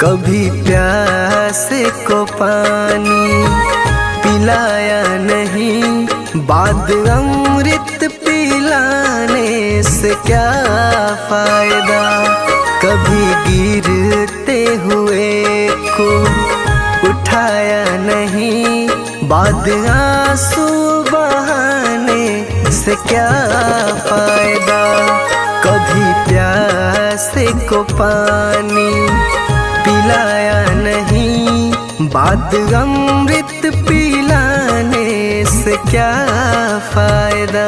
कभी प्यासे को पानी पिलाया नहीं, बाद अमृत पिलाने से क्या फायदा। कभी गिरते हुए को उठाया नहीं, बाद आंसू बहाने से क्या फायदा। कभी प्यासे को पानी पिलाया नहीं, बाद अमृत पिलाने से क्या फायदा।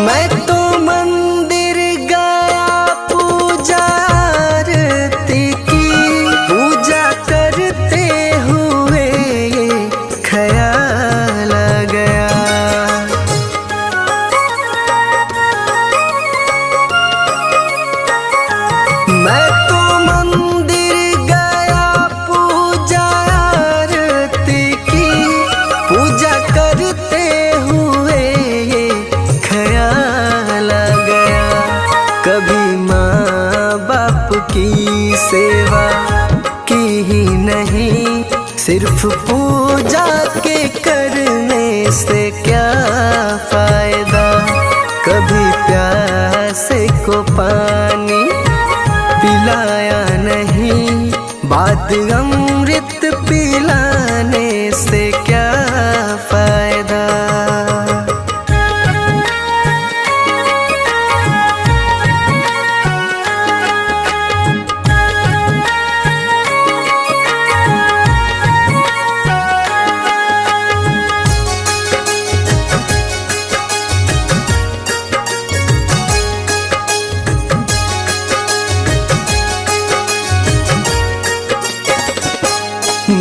मैं तो मंदिर गया पूजा आरती की, पूजा करते हुए ये ख्याल आ गया। कभी माँ बाप की सेवा की ही नहीं, सिर्फ पूजा के करने से क्या फायदा। कभी प्यासे को पानी पिलाया नहीं, बाद अमृत पिलाने से क्या फायदा।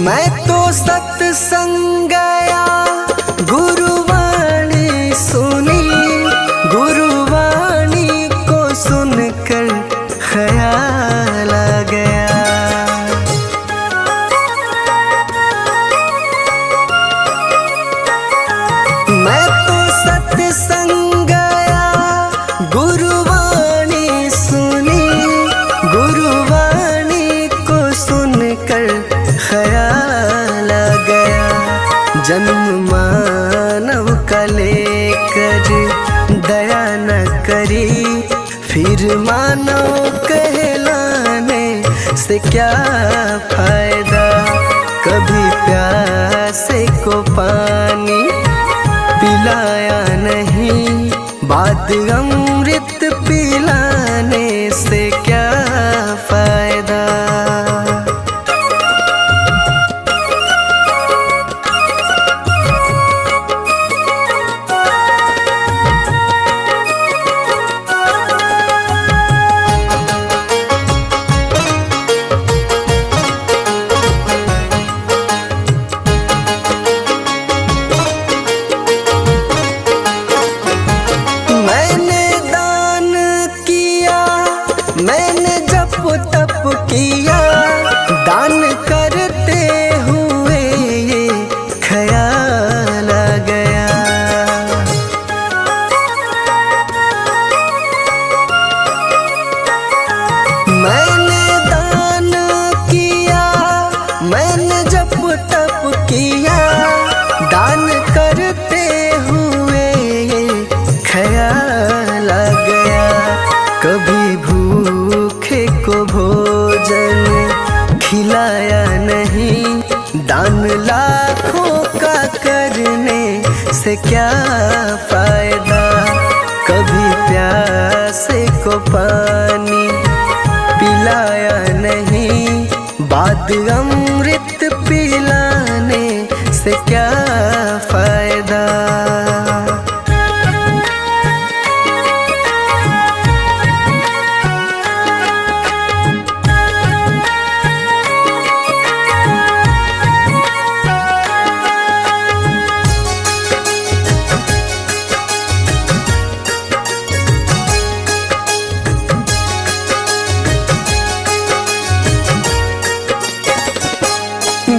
मैं तो सत्संग गया, गुरुवाणी सुनी, गुरुवाणी को सुनकर ख्याल आ गया। मैं तो सत्संग गया, गुरुवाणी सुनी, गुरुवाणी को सुनकर ख्याल आ गया। जन्म मानव का लेकर दया न करी, फिर मानव कहलाने से क्या फायदा। कभी प्यासे को पानी पिलाया नहीं, बाद अमृत पिलाने से क्या फायदा। मैंने जप तप किया, दान करते हुए ये ख्याल आ गया। मैंने दान किया, मैंने जप तप किया, दान करते हुए ये ख्याल आ गया। कभी भूखे को भोजन खिलाया नहीं, दान लाखों का करने से क्या फायदा। कभी प्यासे को पानी पिलाया नहीं, बाद अमृत पिलाने से क्या फायदा।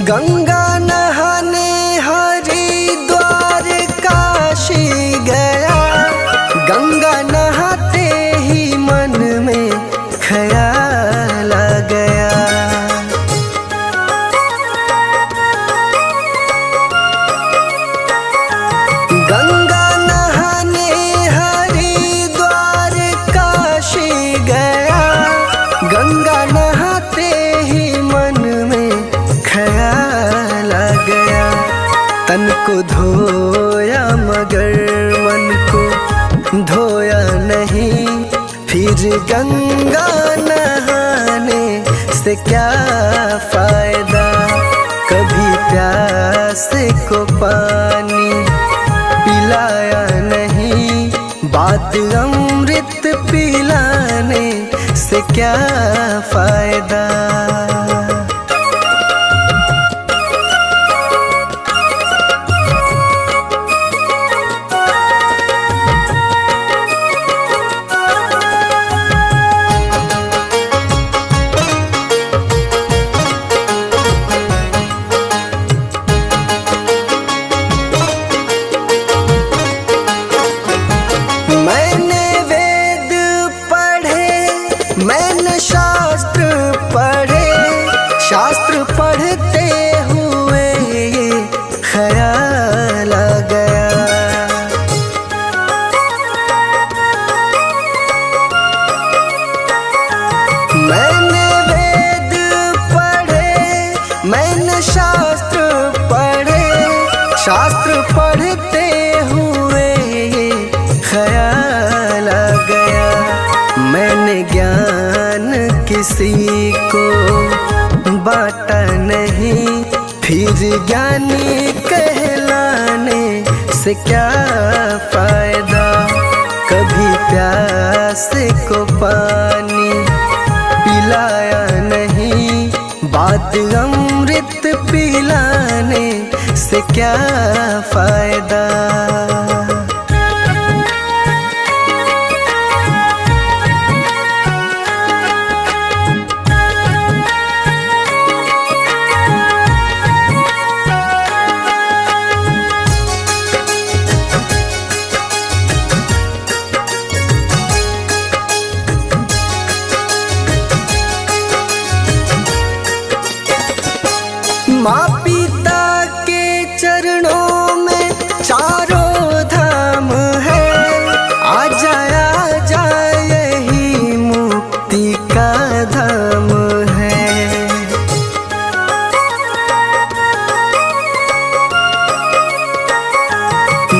गंगा नहाने हरिद्वार काशी गया, गंगा नहाते ही मन में ख्याल आ गया। गंगा नहाने हरिद्वार काशी गया, गंगा नहाते ही मन में ख्याल आ गया। तन को धोया मगर मन को धोया नहीं, फिर गंगा नहाने से क्या फायदा। कभी प्यासे को पानी पिलाया नहीं, बात अमृत पिलाने से क्या फायदा। मैंने वेद पढ़े, मैंने शास्त्र पढ़े, शास्त्र पढ़ते हुए ये ख्याल आ गया। मैंने वेद पढ़े, मैंने शास्त्र पढ़े, शास्त्र पढ़ते हुए ये ख्याल आ गया। मैंने ज्ञान किसी को बांटा नहीं, फिर ज्ञानी कहलाने से क्या फायदा। कभी प्यासे को पानी पिलाया नहीं, बात अमृत पिलाने से क्या फायदा। माँ पिता के चरणों में चारों धाम है, आ जा यही मुक्ति का धाम है।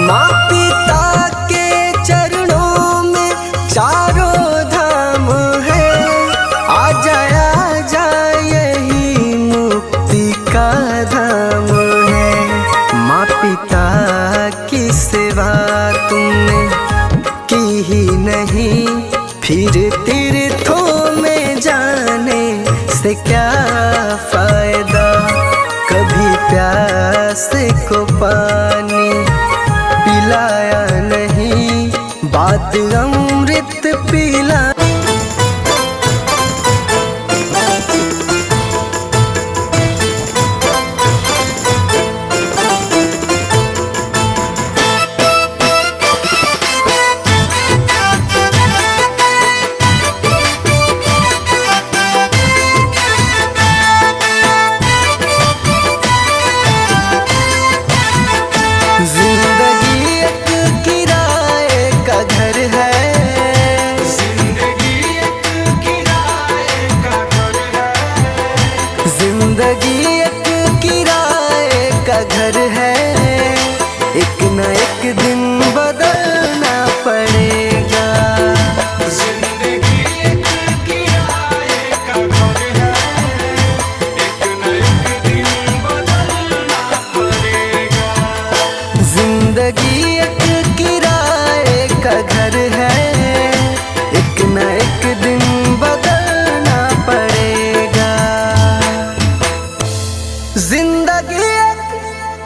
माँ पिता के चरणों में चारों धाम है, आ जा यही मुक्ति का धाम है। माँ पिता की सेवा तुमने की ही नहीं, फिर तीर्थों में जाने से क्या फायदा। कभी प्यासे को पानी पिलाया नहीं, बात अमृत पिला। जिंदगी एक किराए का घर है, जिंदगी एक किराए का घर है, जिंदगी एक किराए का घर है। एक न एक दिन बदलना पड़ेगा। जिंदगी एक किराए का घर है, एक न एक दिन बदलना पड़ेगा। जिंदगी एक किराए का घर है, एक न एक दिन बदलना पड़ेगा। जिंदगी एक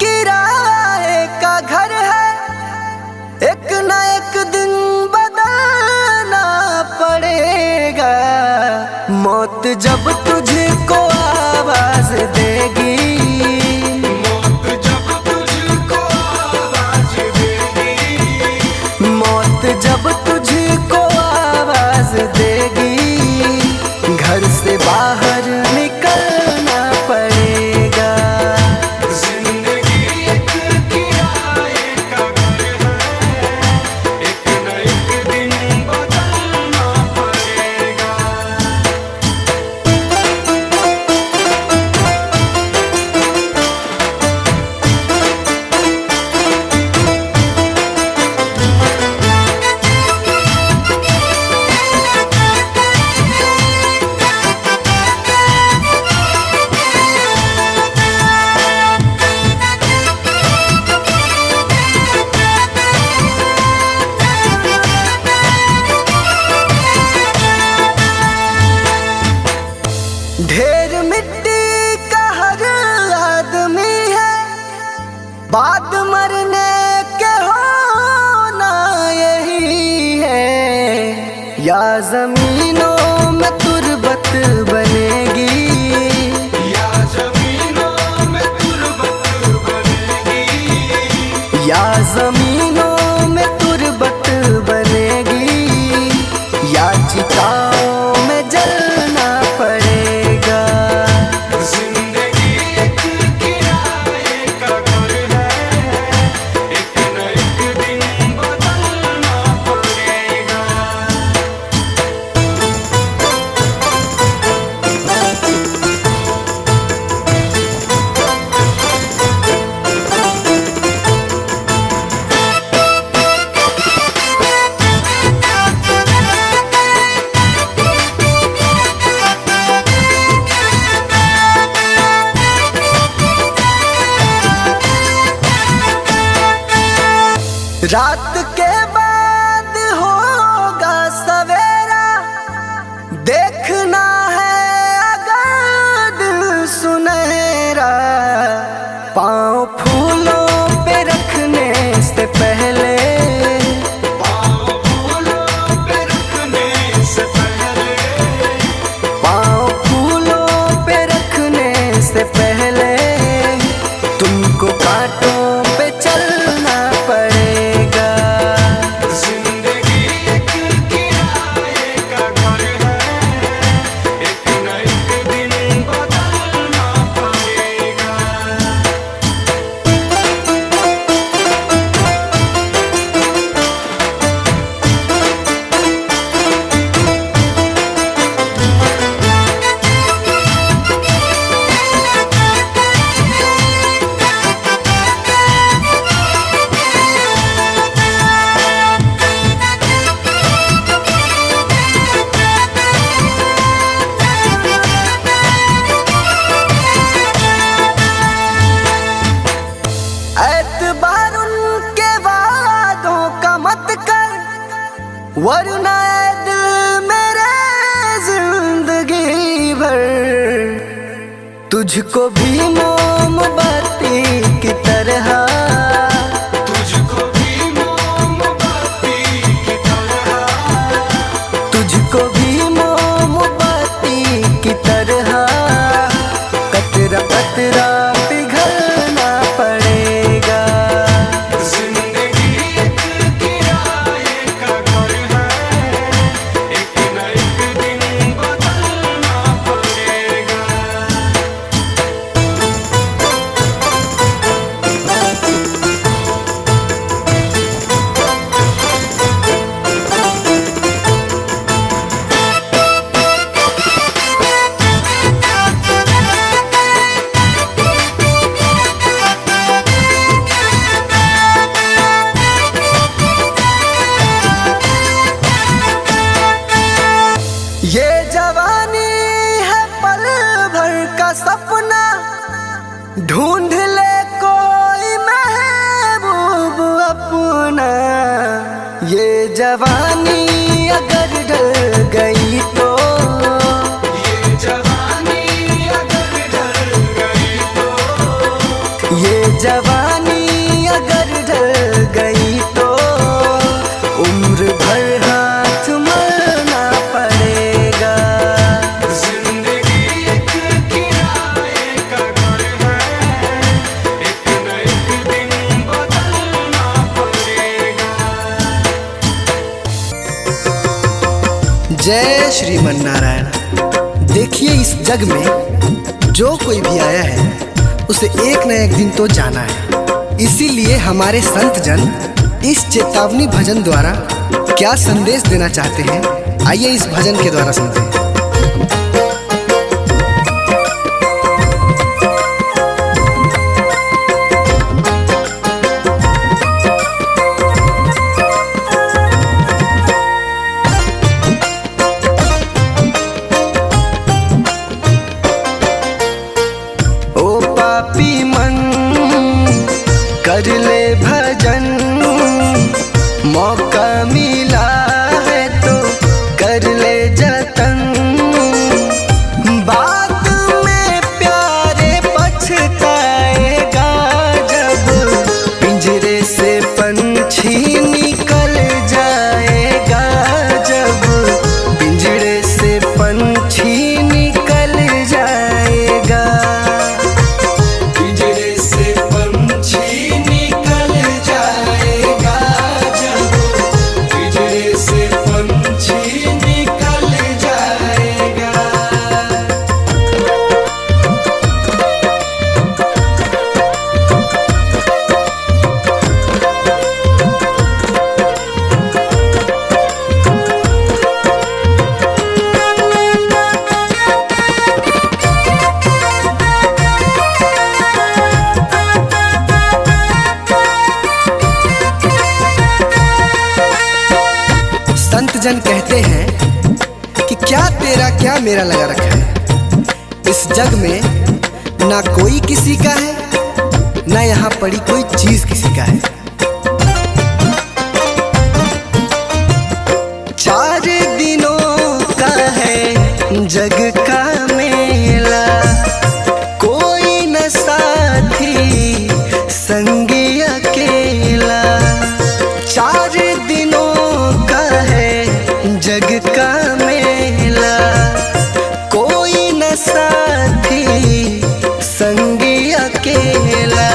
किराए का घर है, एक न एक दिन बदलना पड़ेगा। मौत जब तुझको आवाज देगी, जमीनों में तुरबत बनेगी, या जमीनों में तुरबत बनेगी, या जमीनों में तुरबत बनेगी, या चिताओं में जलना पड़ेगा। जिंदगी एक किराए का घर है, एक न एक दिन बदलना पड़ेगा। रात के बाद होगा सवेरा, देखना है अगर दिल सुनहरा। पाँव फूलों पे रखने से पहले, पाँव फूलों पे रखने से पहले, पाँव फूलों पे रखने से पहले तुमको कांटों पे चलना पड़ेगा। जिंदगी एक किराए का घर है, एक न एक दिन बदलना पड़ेगा। एतबार उनके वादों का मत कर, वरना ए दिल मेरे जिंदगी भर तुझको भी मोमबत्ती की तरह, तुझको भी मोमबत्ती की तरह, तुझको भी मोमबत्ती की तरह कतरा कतरा पिघलना पड़ेगा। जिंदगी एक किराए का घर है, एक न एक दिन बदलना पड़ेगा। ये जवानी है पल भर का सपना, ढूंढ ले कोई महबूब अपना। ये जवानी अगर ढल गई तो, ये जवानी अगर ढल गई तो, ये जवानी अगर ढल गई तो उम्र भर हाथ मलना पड़ेगा। जिंदगी एक किराए का घर है, एक न एक दिन बदलना पड़ेगा। जय श्रीमन नारायण। देखिए, इस जग में जो कोई भी आया है उसे एक न एक दिन तो जाना है। इसीलिए हमारे संत जन इस चेतावनी भजन द्वारा क्या संदेश देना चाहते हैं, आइए इस भजन के द्वारा सुनते हैं। ओ पापी मन कर ले भजन, मौका मिला है तो कर ले जतन। जन कहते हैं कि क्या तेरा क्या मेरा लगा रखा है। इस जग में ना कोई किसी का है, ना यहाँ पड़ी कोई चीज किसी का है। 4 दिनों का है जग का मेला, कोई न साथी संगी अकेला। 4 दिनों का है जग का मेला, कोई न साथी संगी अकेला।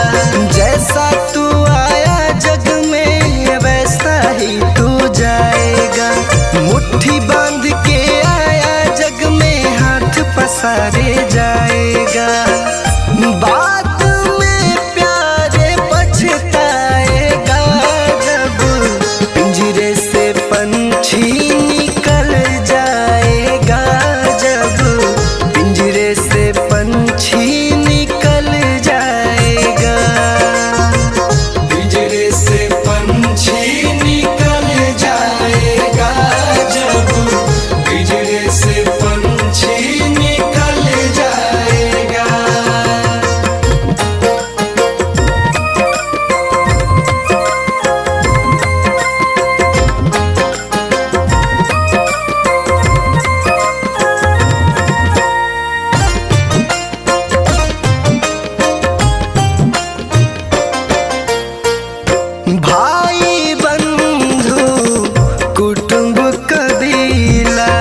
जैसा तू आया जग में वैसा ही तू जाएगा, मुट्ठी बांध के आया जग में हाथ पसारे जाएगा। बाद में प्यारे पछताएगा, जब पिंजरे से पंछी निकल जाएगा, जब पिंजरे से पंछी निकल जाएगा। पिंजरे से पंछी निकल जाएगा, जब पिंजरे से पंछी निकल जाएगा। भाई बंधु कुटुंब कबीला,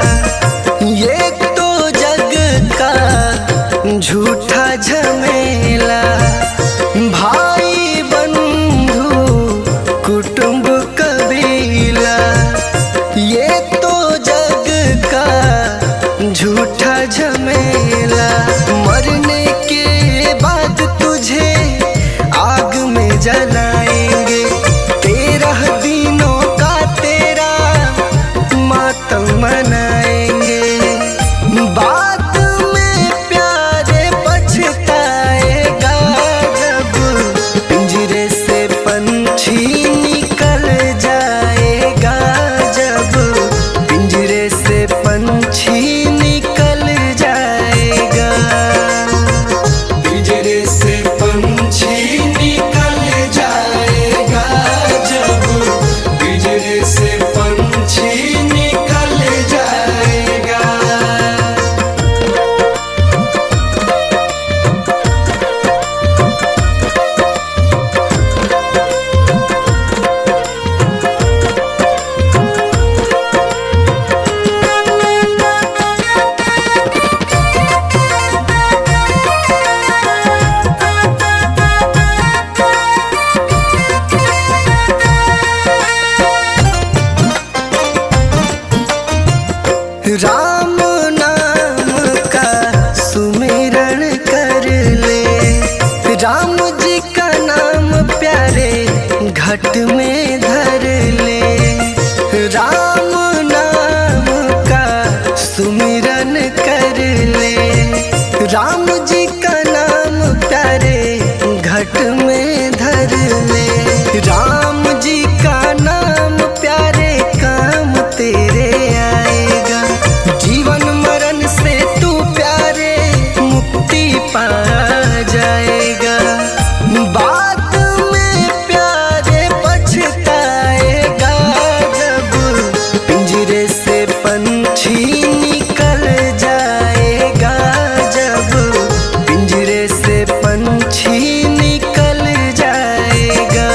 ये तो जग का झूठा झमेला। भाई बंधु कुटुंब कबीला, ये तो जग का झूठा झमेला। मरने के बाद तुझे आग में जलाएंगे, 13 दिनों का तेरा मातम मनाएंगे। बाद में प्यारे पछताएगा, जब पिंजरे से पंछी निकल जाएगा, जब पिंजरे से पंछी निकल जाएगा। पिंजरे से पंछी निकल जाएगा, जब पिंजरे से पंछी निकल जाएगा। राम नाम का सुमिरन कर ले, राम जी का नाम प्यारे घट में धर ले। राम नाम का सुमिरन कर ले, राम जी का नाम प्यारे घट में धर ले। राम जी का नाम प्यारे काम तेरे आएगा, जीवन मरण से तू प्यारे मुक्ति पा जाएगा। बाद में प्यारे पछताएगा, जब पिंजरे से पंछी निकल जाएगा, जब पिंजरे से पंछी निकल जाएगा।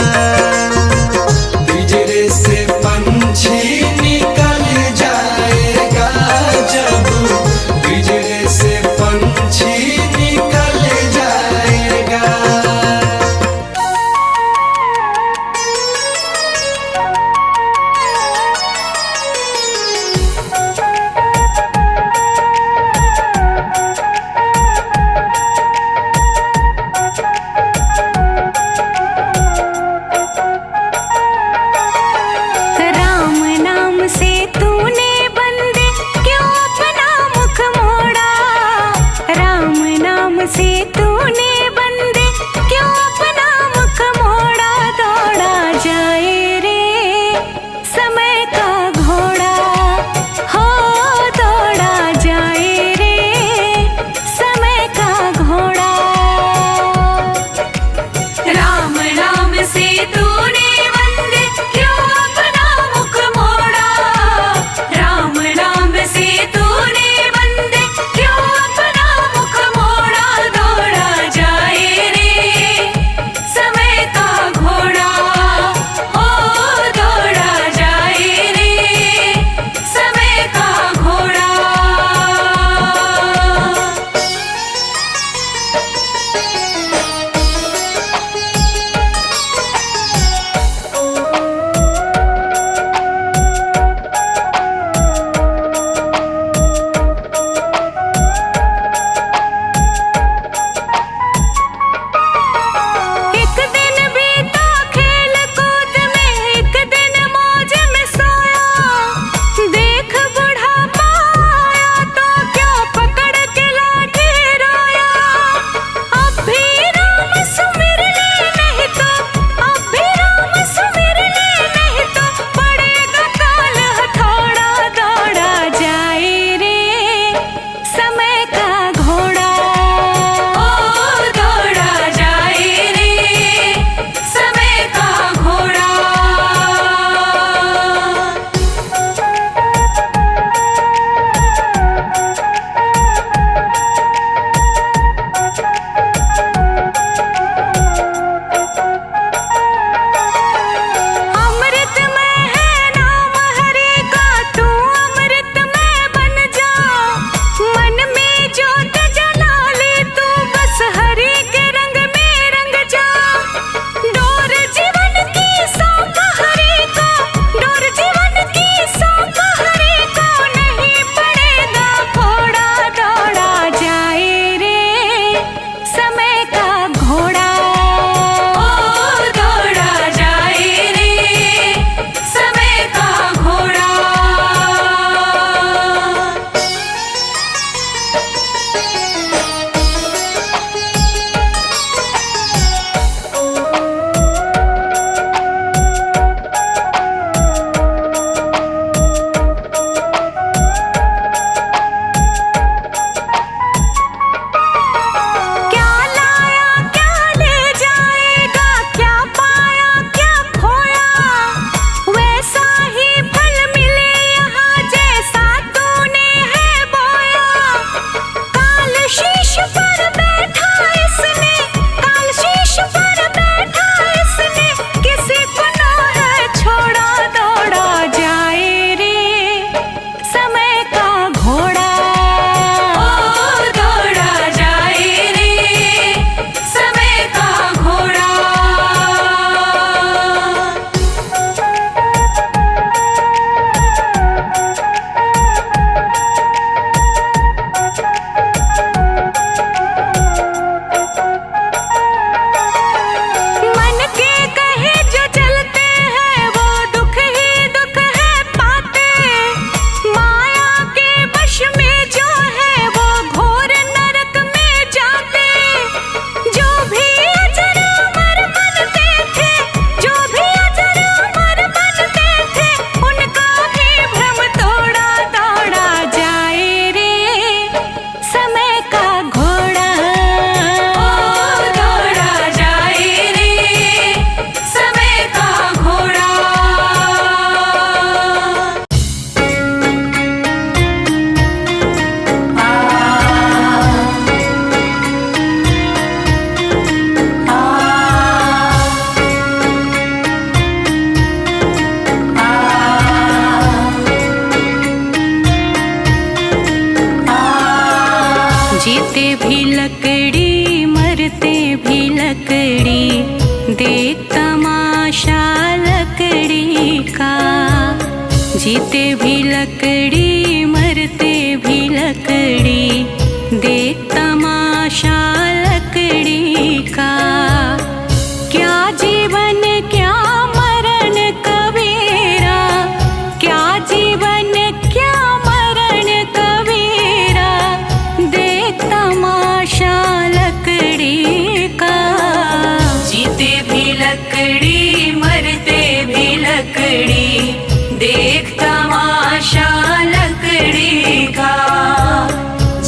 जीते भी लकड़ी मरते भी लकड़ी, देख तमाशा लकड़ी का। जीते भी लकड़ी मरते भी लकड़ी, देख तमाशा लकड़ी का। क्या जीवन क्या मरण कबीरा, क्या जीवन क्या मरण कबीरा, देख तमाशा लकड़ी का। जीते भी लकड़ी मरते भी लकड़ी, देख तमाशा लकड़ी का।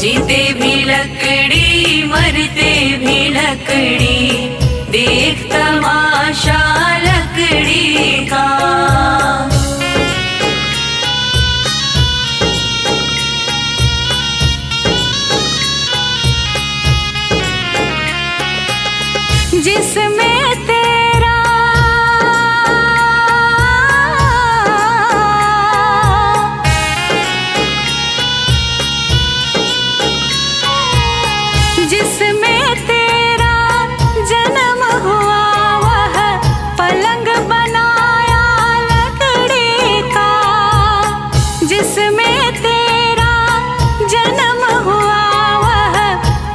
जीते भी लकड़ी मरते भी लकड़ी, देख तमाशा लकड़ी का। जिसमें तेरा जिसमें तेरा जन्म हुआ, वह पलंग बनाया लकड़ी का। जिसमें तेरा जन्म हुआ, वह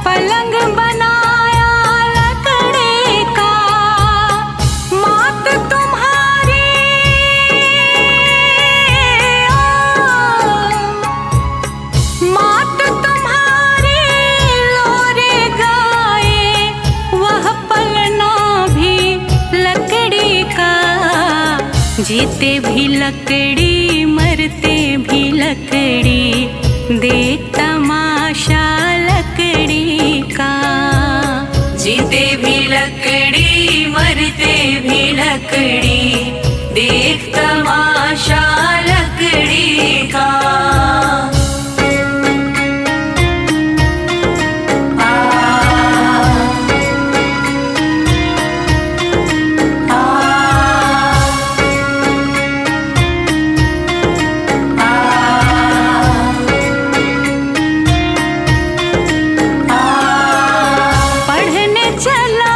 पलंग बनाया लकड़ी का। मात तुम्हारी मात तुम्हारी लोरे गाए, वह पलना भी लकड़ी का। जीते भी लकड़ी मरते भी लकड़ी, देख तमाशा लकड़ी का। जीते भी लकड़ी मरते भी लकड़ी, देख तमाशा लकड़ी का। पढ़ने चला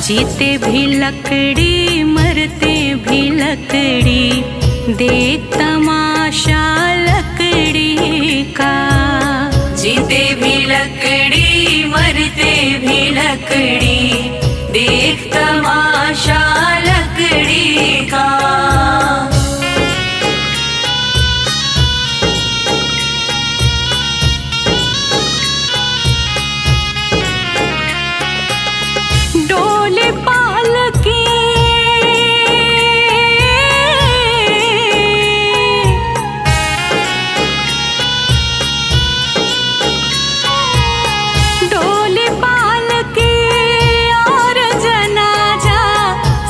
जीते भी लकड़ी मरते भी लकड़ी, देख तमाशा लकड़ी का। जीते भी लकड़ी मरते भी लकड़ी, देख तमाशा लकड़ी का। डोली पालकी डोली पालकी और जनाजा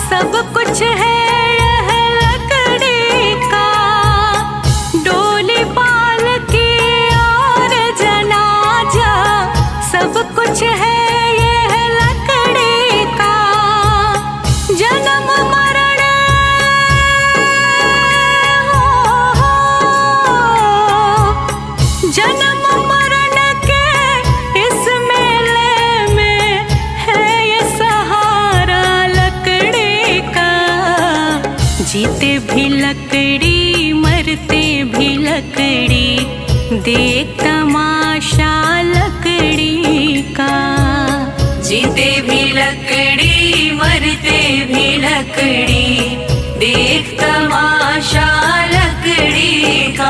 सब कुछ है यह लकड़ी का। डोली पालकी और जनाजा सब कुछ है जन्म मरण जन्म मरण के इस मेले में है ये सहारा लकड़ी का। जीते भी लकड़ी मरते भी लकड़ी, देख तमाशा लकड़ी का। जीते भी लकड़ी मरते भी लकड़ी, देख तमाशा लकड़ी का।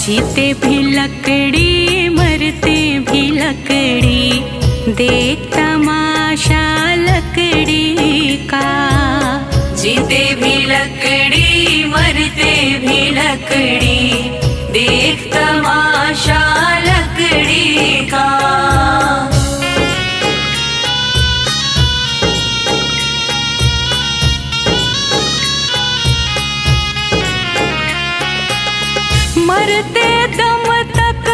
जीते भी लकड़ी मरते भी लकड़ी, देख तमाशा लकड़ी का। जीते भी लकड़ी मरते भी लकड़ी, देख तमाशा लकड़ी का। मरते दम तक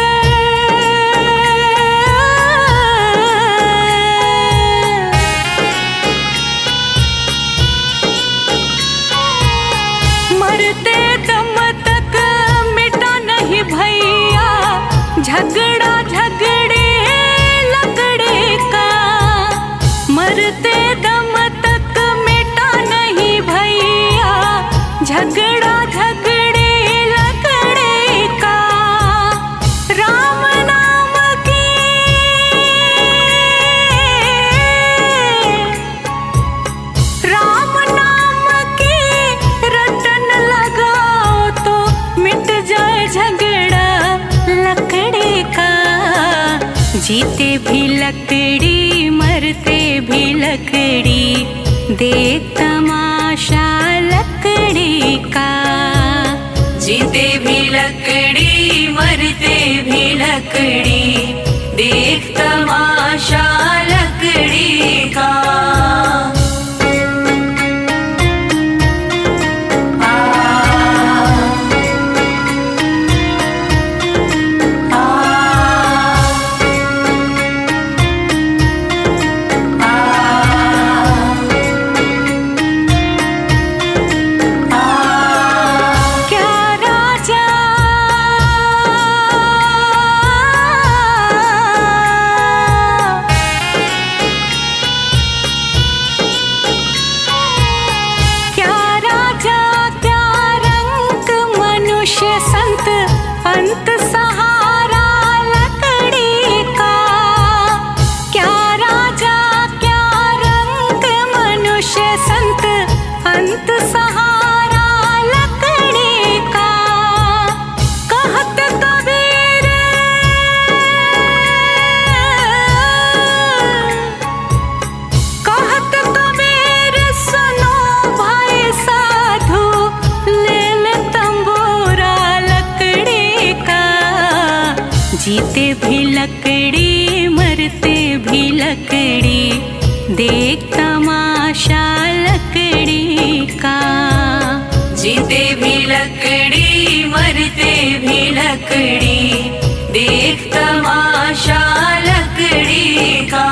मरते दम तक मिटा नहीं भैया झगड़ा झगड़े लकड़ी का। मरते दम तक मिटा नहीं भैया झगड़ा झगड़े जीते भी लकड़ी मरते भी लकड़ी, देख तमाशा लकड़ी का। जीते भी लकड़ी मरते भी लकड़ी, देख तमाशा लकड़ी का। पहुँचे संत अंत सहारा लकड़ी का। कहत कबीर कहत कबीर सुनो भाई साधु, ले ले तंबूरा लकड़ी का। जीते भी लकड़ी मरते भी लकड़ी, देख तमाशा लकड़ी का। जीते भी लकड़ी मरते भी लकड़ी, देख तमाशा लकड़ी का।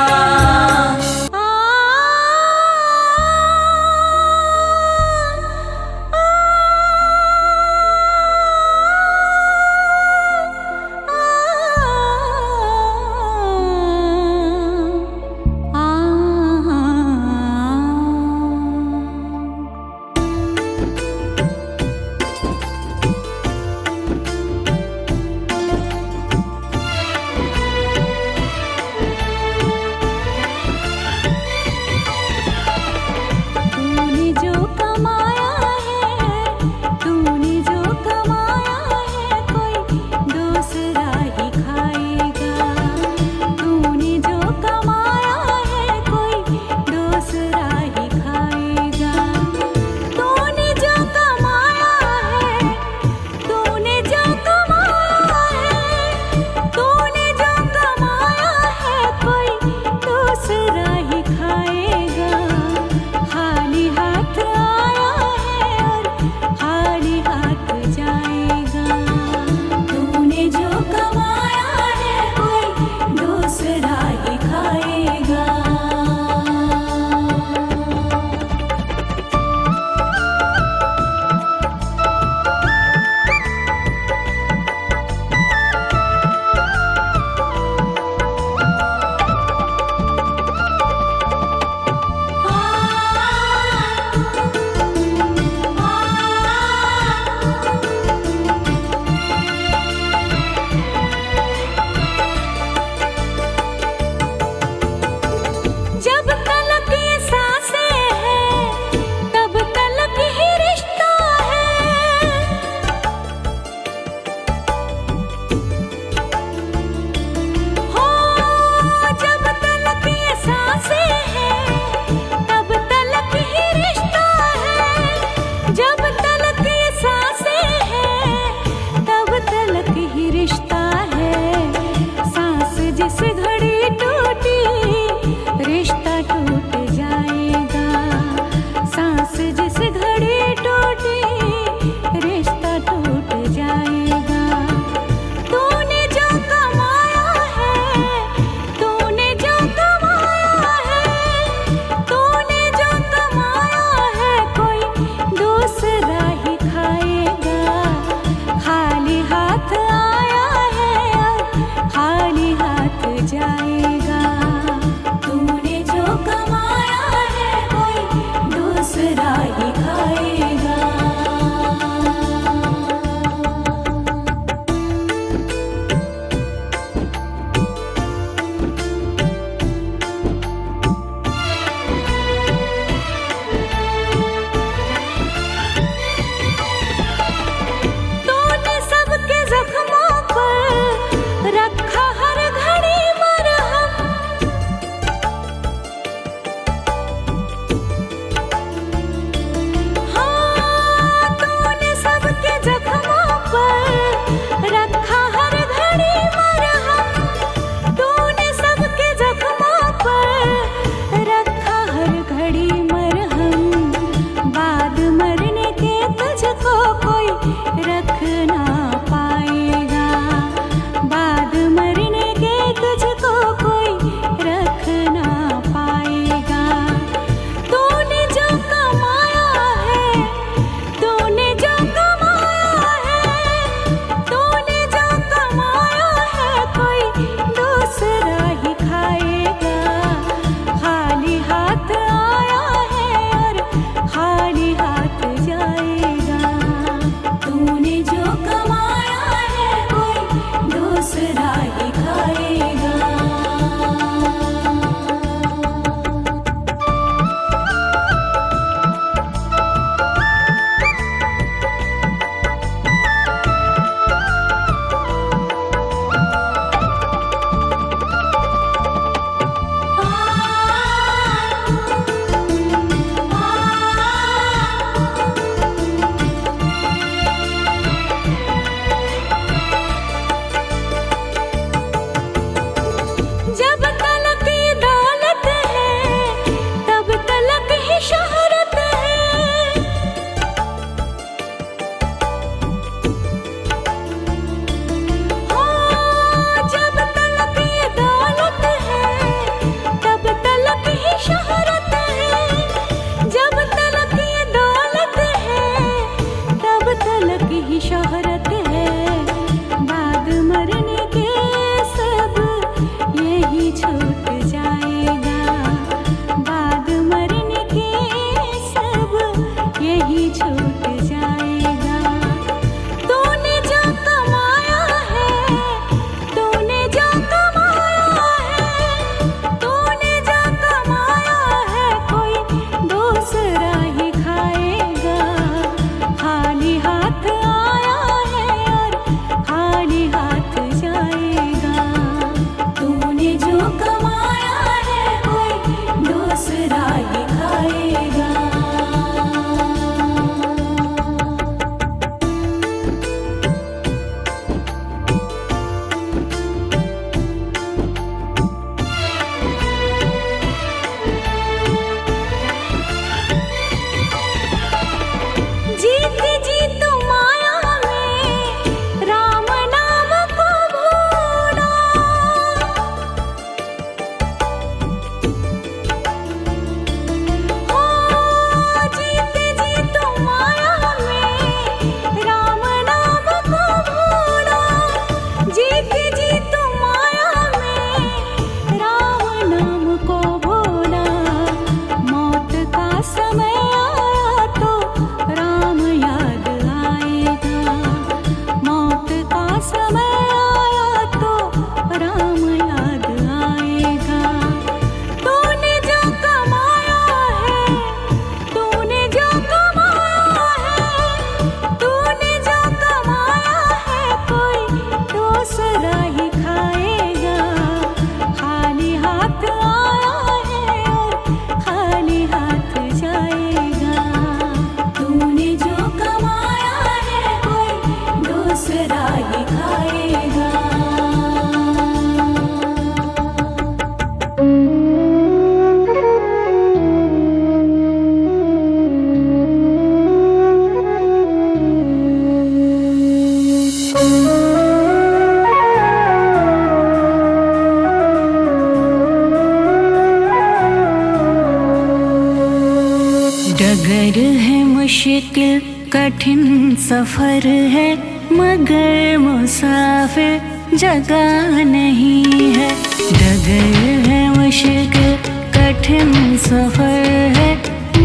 डगर है मुश्किल कठिन सफर है, मगर मुसाफिर जगह नहीं है। डगर है मुश्किल कठिन सफर है,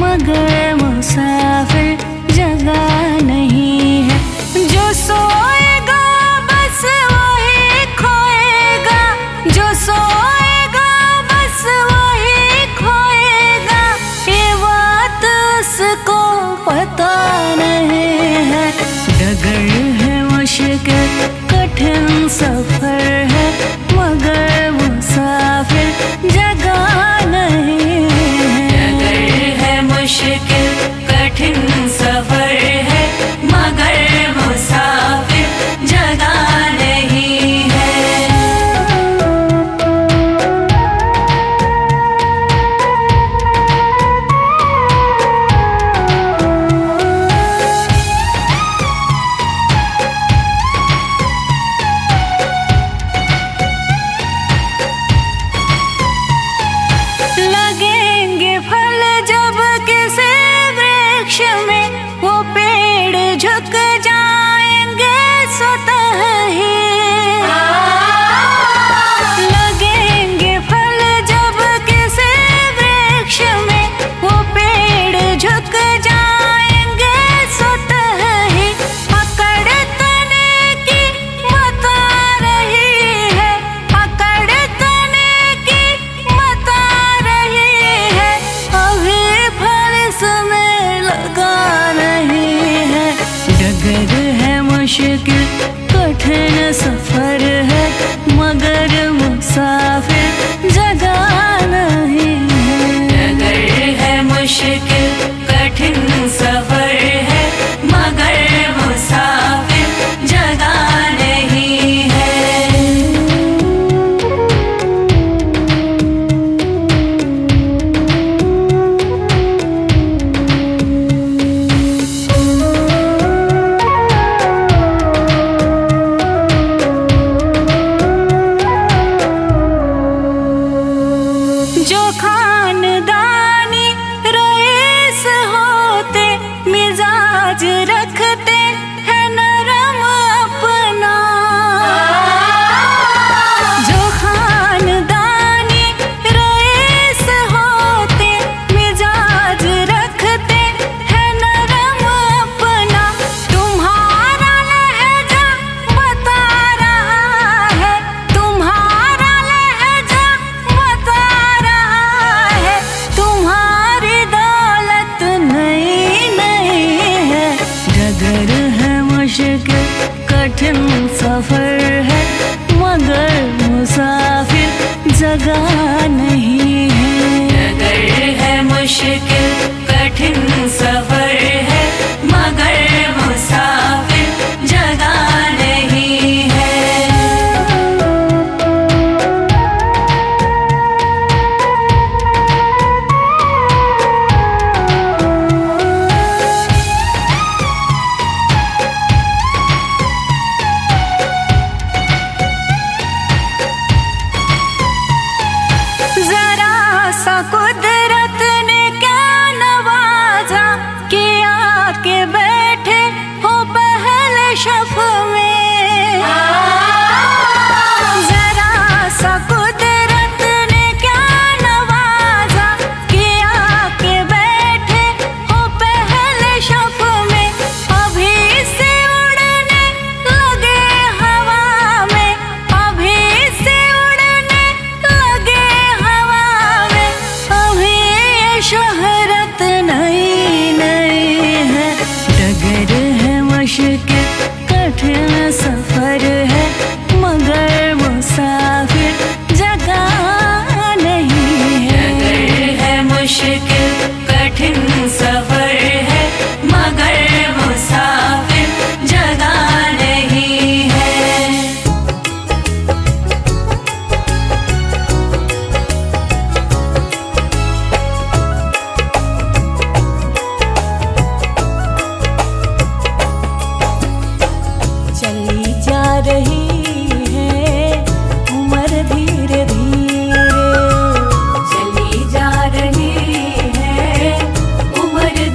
मगर मुसाफिर जगह नहीं है। जो सोएगा बस वही खोएगा, जो सोएगा बस वही खोएगा, ये बात उसको पता नहीं है। डगर है मुश्किल कठिन सफर है, मगर मुसाफिर जगह नहीं है। डगर है मुश्किल कठिन सफर है, मगर मुसाफिर जगह नहीं है। लगेंगे फल जब किसी वृक्ष में, वो पेड़ झुक जाएंगे स्वतः ही। लगेंगे फल जब किसी वृक्ष में, वो पेड़ झुक जाएंगे स्वतः ही। अकड़ तने की बता रही है, अकड़ तने की बता रही है, अभी फल इसमें लगा नहीं है। डगर है मुश्किल कठिन सफर है, मगर मुसाफिर जगह नहीं है। डगर है मुश्किल कठिन सफर है, मगर मुसाफिर जगह नहीं है। जो खानदानी रईस होते, मिजाज रखते हैं नरम अपना। जो खानदानी रईस होते, मिजाज रखते हैं नरम अपना। तुम्हारा लहजा बता रहा है, तुम्हारा लहजा बता रहा है, तुम्हारी दौलत नई नई है। डगर है मुश्किल कठिन सफर है, मगर मुसाफिर जगह नहीं है। डगर है मुश्किल कठिन सफर है, मगर मुसाफिर जगह नहीं है। जरा सा कुदरत ने क्या नवाजा, किया के बैठे हो पहले शफ में। जरा सा कुदरत ने क्या नवाजा, किया के बैठे हो पहले शफ में। अभी से उड़ने लगे हवा में, अभी से उड़ने लगे हवा में, अभी ये शोहरत नई नई है। डगर है मुश्किल कठिन सफर है, मगर मुसाफिर जगह नहीं है। डगर है मुश्किल कठिन सफर है, मगर मुसाफिर जगह नहीं है। चली जा रही है उम्र धीरे धीरे, चली जा रही है उम्र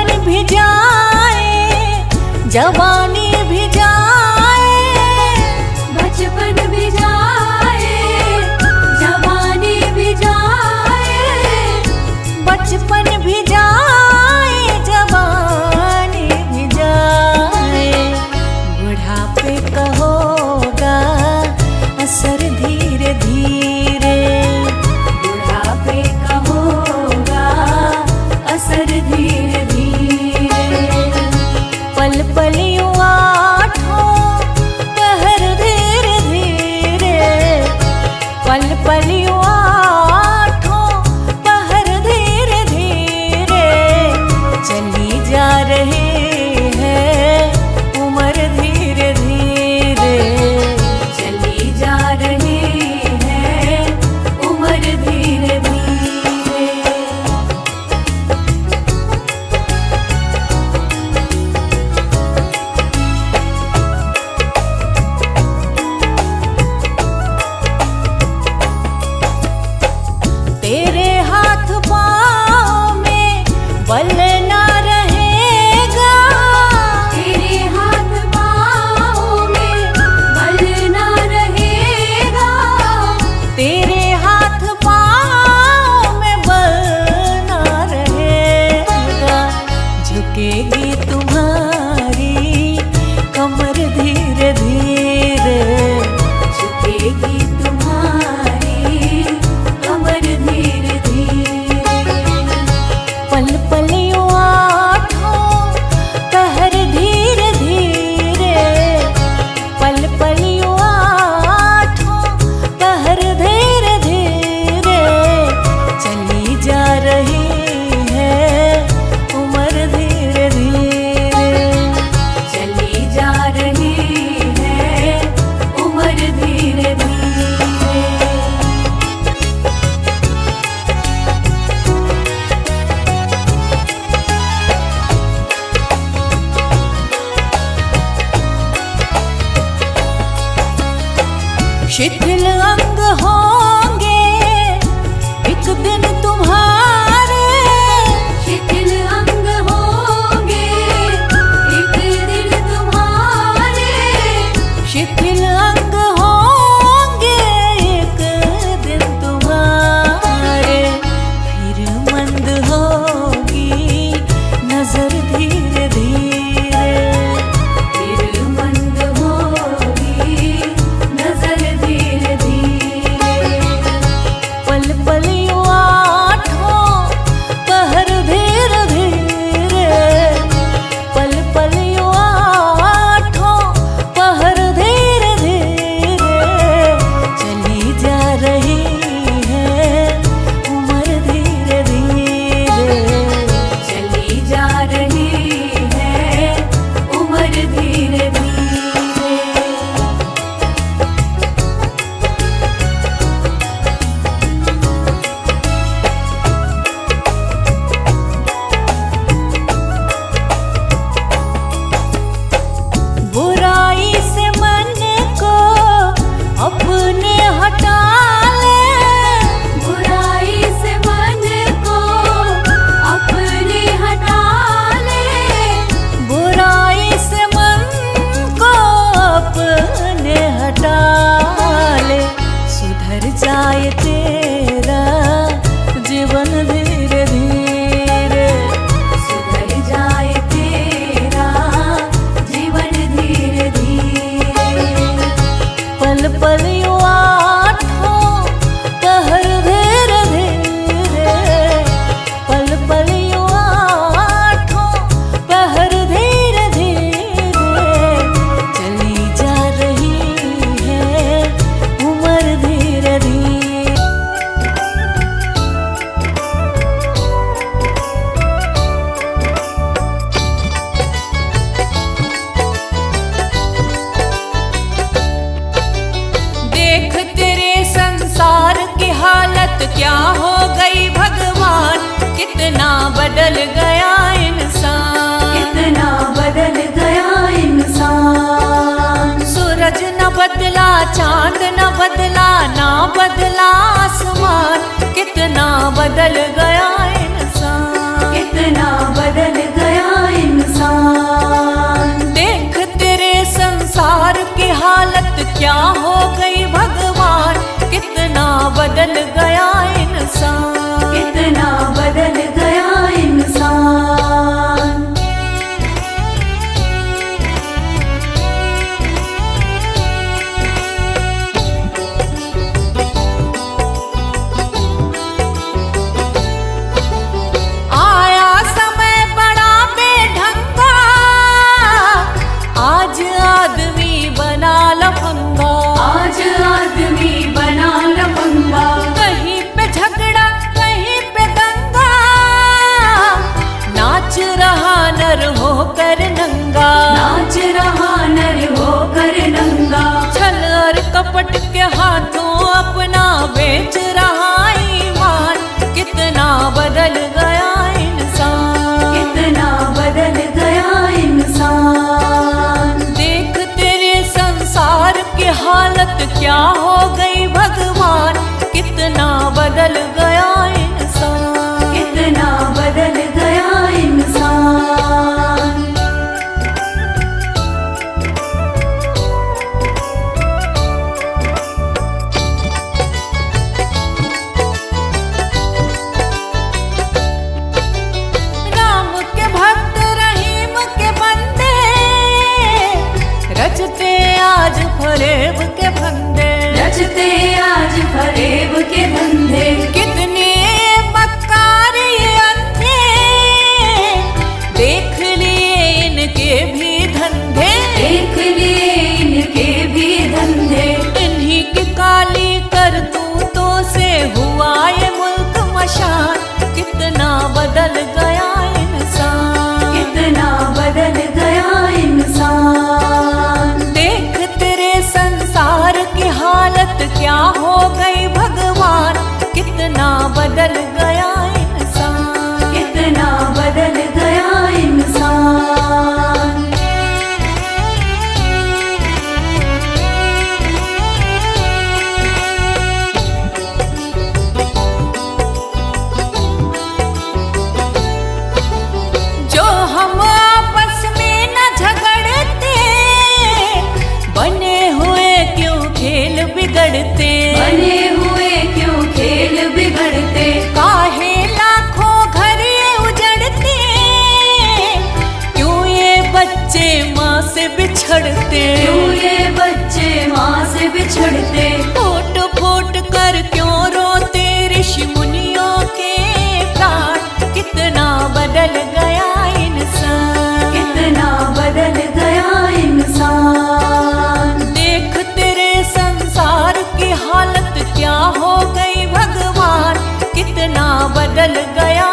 बचपन भी जाए जवानी भी जाए, बचपन भी जाए जवानी भी जाए, बचपन भी जाए जवानी भी जाए, बुढ़ापे का होगा असर धीरे धीरे, बुढ़ापे का होगा असर धीरे धीरे, पल पल यूं आठों पहर धीरे धीरे, पल पल यूं आठों पहर धीरे धीरे, चली जा रही है उम्र धीरे धीरे, चली जा रही है उम्र धीरे धीरे। तेरे हाथ पाँव में बल ना रहेगा, तेरे हाथ पाँव में बल ना रहेगा, तेरे हाथ पाँव में बल ना रहेगा, झुकेगी तुम्हारी कमर धीरे धीरे, झुकेगी तुम्हारी कमर धीरे धीरे, पल पल यूं आठों पहर धीरे धीरे, पल पल यूं आठों पहर धीरे धीरे, चली जा रही है उम्र धीरे धीरे, चली जा रही है उम्र धीरे धीरे। शिथिल अंग होंगे एक दिन तुम्हारे, शिथिल अंग होंगे एक दिन तुम्हारे, शिथिल अंग होंगे एक दिन तुम्हारे, फिर मंद होगी नजर धीरे धीरे, फिर मंद होगी नजर धीरे धीरे, पल पल यूं आठों पहर धीरे धीरे, पल पल यूं आठों पहर धीरे धीरे, चली जा रही है उम्र धीरे धीरे, चली जा रही है उम्र धीरे धीरे। बुराई से मन को अपने हटा ले, बुराई से मन को अपने हटा ले, बुराई से मन को अपने हटा ले, सुधर जाए तेरा जीवन धीरे धीरे, सुधर जाए तेरा जीवन धीरे धीरे, पल पल यूं आठों पहर धीरे धीरे, पल पल यूं आठों पहर धीरे धीरे, चली जा रही है उम्र धीरे धीरे। देख तेरे संसार की हालत क्या हो गई भगवान, कितना बदल गया इंसान, कितना बदल गया इंसान, सूरज न बदला चांद न बदला ना बदला आसमान, कितना बदल गया इंसान, कितना बदल गया इंसान। देख तेरे संसार की हालत क्या हो गई भगवान, कितना बदल गया इंसान, कितना बदल गया इंसान। आया समय बड़ा बेढंगा, आज आदमी बना लफंगा, आज आदमी बना लफंगा। कहीं पे झगड़ा कहीं पे दंगा, नाच रहा नर होकर नंगा, नाच रहा नर होकर नंगा। छल और कपट के हाथों अपना बेच रहा ईमान, कितना बदल गया इंसान, कितना बदल गया इंसान। देख तेरे संसार की हालत क्या हो गई भगवान, कितना बदल गया इंसान, कितना बदल गया इंसान। राम के भक्त रहीम के बंदे, रचते आज फरेब के फंदे, रचते आज फरेब के धंधे। कितने मक्कार ये अंधे, देख लिए इनके भी धंधे, देख लिए इनके भी धंधे। इन्हीं की काली करतूतों से हुआ ये मुल्क मशान, कितना बदल गया इंसान, कितना बदल गया इंसान। देख तेरे संसार की हालत क्या हो गई भगवान, कितना बदल गया इंसान, कितना बदल गया इंसान। जो हम आपस में न झगड़ते, बने हुए क्यों खेल बिगड़ते, बने हुए क्यों खेल बिगड़ते। काहे लाखों घर ये उजड़ते, क्यों ये बच्चे माँ से बिछड़ते, क्यों ये बच्चे माँ से बिछड़ते। फूट फूट कर क्यों रोते ऋषि मुनियों के प्राण, कितना बदल गया इंसान, कितना बदल गया इंसान। देख तेरे संसार की हालत क्या हो गई भगवान, कितना बदल गया